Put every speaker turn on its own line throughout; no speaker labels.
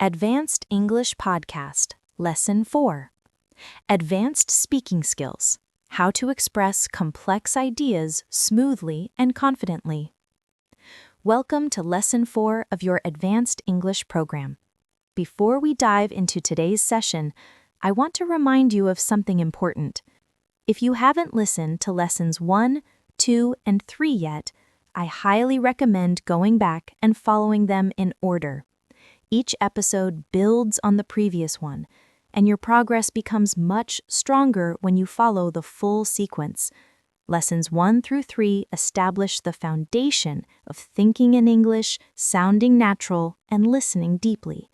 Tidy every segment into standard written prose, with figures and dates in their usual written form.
Advanced English Podcast, Lesson 4. Advanced Speaking Skills, How to Express Complex Ideas Smoothly and Confidently. Welcome to Lesson 4 of your Advanced English program. Before we dive into today's session, I want to remind you of something important. If you haven't listened to Lessons 1, 2, and 3 yet, I highly recommend going back and following them in order. Each episode builds on the previous one, and your progress becomes much stronger when you follow the full sequence. Lessons 1 through 3 establish the foundation of thinking in English, sounding natural, and listening deeply.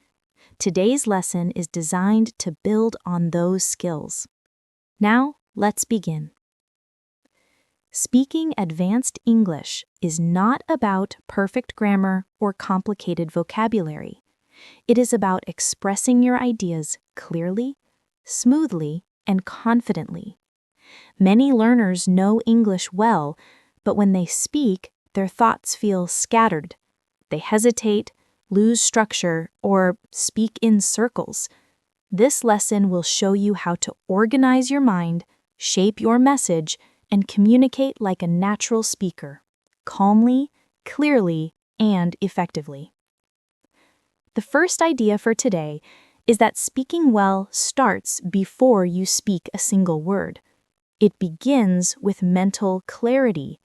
Today's lesson is designed to build on those skills. Now, let's begin. Speaking advanced English is not about perfect grammar or complicated vocabulary. It is about expressing your ideas clearly, smoothly, and confidently. Many learners know English well, but when they speak, their thoughts feel scattered. They hesitate, lose structure, or speak in circles. This lesson will show you how to organize your mind, shape your message, and communicate like a natural speaker, calmly, clearly, and effectively. The first idea for today is that speaking well starts before you speak a single word. It begins with mental clarity.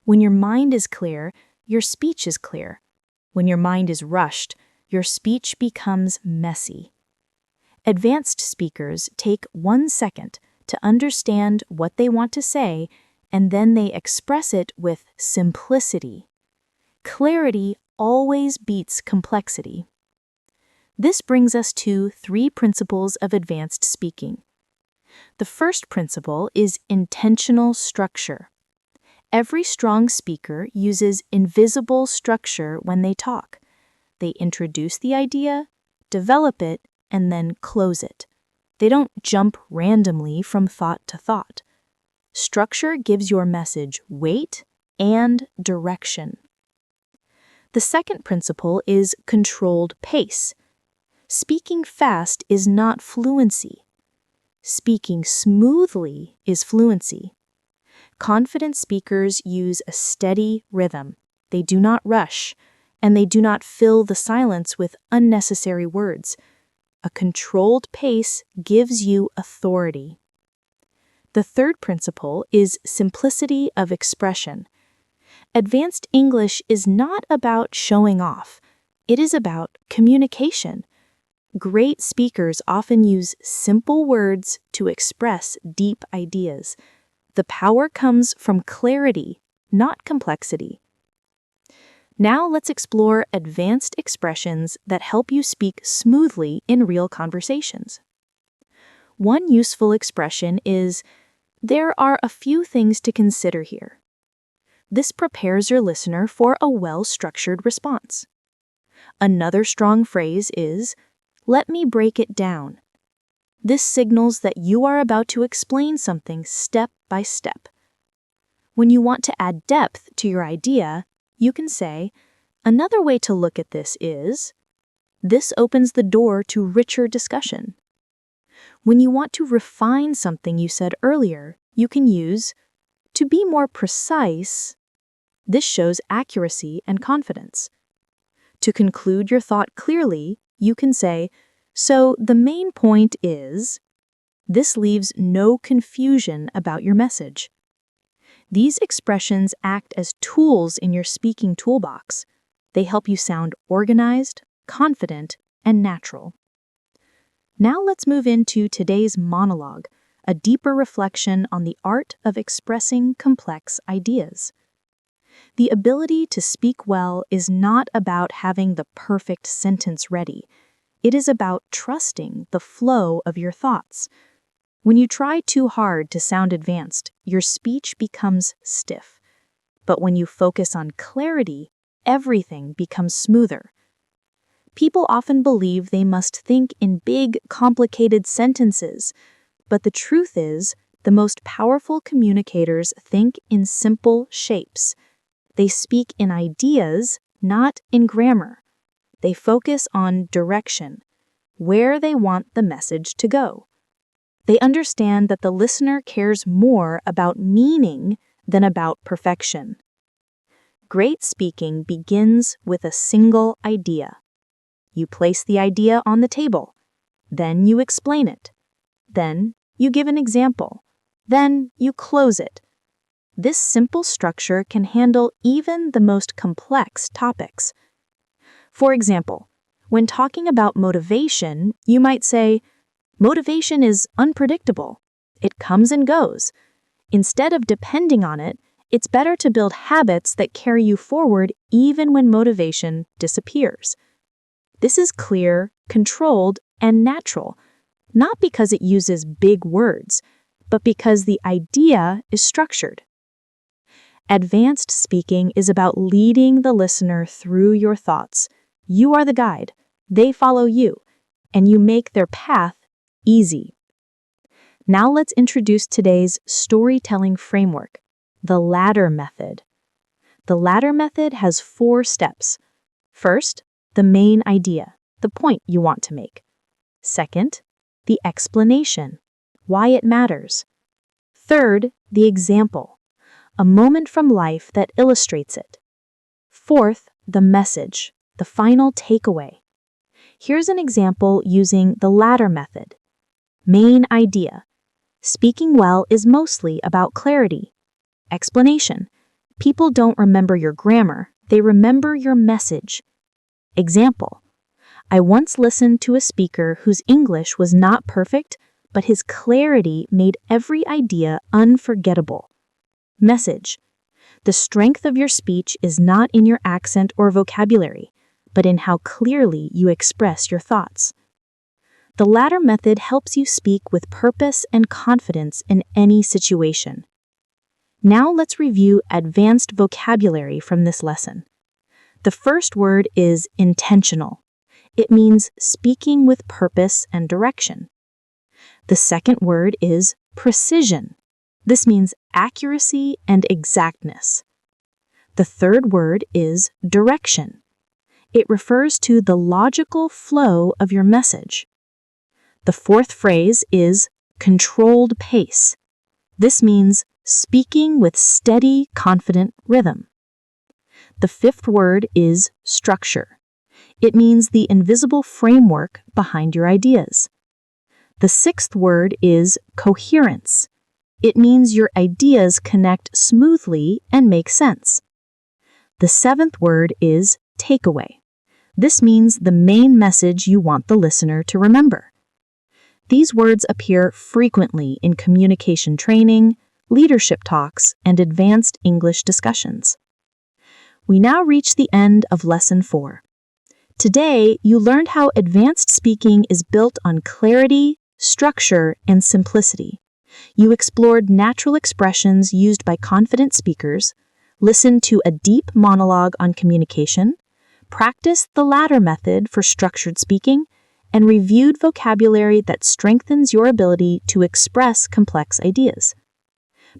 When your mind is clear, your speech is clear. When your mind is rushed, your speech becomes messy. Advanced speakers take 1 second to understand what they want to say, and then they express it with simplicity. Clarity always beats complexity. This brings us to 3 principles of advanced speaking. The first principle is intentional structure. Every strong speaker uses invisible structure when they talk. They introduce the idea, develop it, and then close it. They don't jump randomly from thought to thought. Structure gives your message weight and direction. The second principle is controlled pace. Speaking fast is not fluency. Speaking smoothly is fluency. Confident speakers use a steady rhythm. They do not rush, and they do not fill the silence with unnecessary words. A controlled pace gives you authority. The third principle is simplicity of expression. Advanced English is not about showing off. It is about communication. Great speakers often use simple words to express deep ideas. The power comes from clarity, not complexity. Now let's explore advanced expressions that help you speak smoothly in real conversations. One useful expression is, "There are a few things to consider here." This prepares your listener for a well-structured response. Another strong phrase is, "Let me break it down." This signals that you are about to explain something step by step. When you want to add depth to your idea, you can say, "Another way to look at this is," this opens the door to richer discussion. When you want to refine something you said earlier, you can use, "To be more precise." This shows accuracy and confidence. To conclude your thought clearly, you can say, "So the main point is," this leaves no confusion about your message. These expressions act as tools in your speaking toolbox. They help you sound organized, confident, and natural. Now let's move into today's monologue, a deeper reflection on the art of expressing complex ideas. The ability to speak well is not about having the perfect sentence ready. It is about trusting the flow of your thoughts. When you try too hard to sound advanced, your speech becomes stiff. But when you focus on clarity, everything becomes smoother. People often believe they must think in big, complicated sentences. But the truth is, the most powerful communicators think in simple shapes. They speak in ideas, not in grammar. They focus on direction, where they want the message to go. They understand that the listener cares more about meaning than about perfection. Great speaking begins with a single idea. You place the idea on the table. Then you explain it. Then you give an example. Then you close it. This simple structure can handle even the most complex topics. For example, when talking about motivation, you might say, "Motivation is unpredictable. It comes and goes. Instead of depending on it, it's better to build habits that carry you forward even when motivation disappears." This is clear, controlled, and natural, not because it uses big words, but because the idea is structured. Advanced speaking is about leading the listener through your thoughts. You are the guide, they follow you, and you make their path easy. Now let's introduce today's storytelling framework, the ladder method. The ladder method has 4 steps. First, the main idea, the point you want to make. Second, the explanation, why it matters. Third, the example, a moment from life that illustrates it. Fourth, the message, the final takeaway. Here's an example using the ladder method. Main idea. Speaking well is mostly about clarity. Explanation. People don't remember your grammar, they remember your message. Example. I once listened to a speaker whose English was not perfect, but his clarity made every idea unforgettable. Message. The strength of your speech is not in your accent or vocabulary, but in how clearly you express your thoughts. The ladder method helps you speak with purpose and confidence in any situation. Now let's review advanced vocabulary from this lesson. The first word is intentional. It means speaking with purpose and direction. The second word is precision. This means accuracy and exactness. The third word is direction. It refers to the logical flow of your message. The fourth phrase is controlled pace. This means speaking with steady, confident rhythm. The fifth word is structure. It means the invisible framework behind your ideas. The sixth word is coherence. It means your ideas connect smoothly and make sense. The seventh word is takeaway. This means the main message you want the listener to remember. These words appear frequently in communication training, leadership talks, and advanced English discussions. We now reach the end of Lesson 4. Today, you learned how advanced speaking is built on clarity, structure, and simplicity. You explored natural expressions used by confident speakers, listened to a deep monologue on communication, practiced the ladder method for structured speaking, and reviewed vocabulary that strengthens your ability to express complex ideas.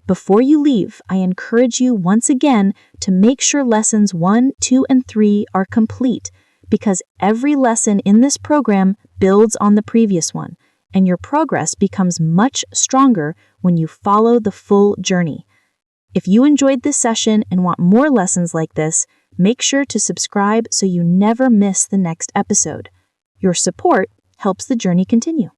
Before you leave, I encourage you once again to make sure lessons 1, 2, and 3 are complete, because every lesson in this program builds on the previous one, and your progress becomes much stronger when you follow the full journey. If you enjoyed this session and want more lessons like this, make sure to subscribe so you never miss the next episode. Your support helps the journey continue.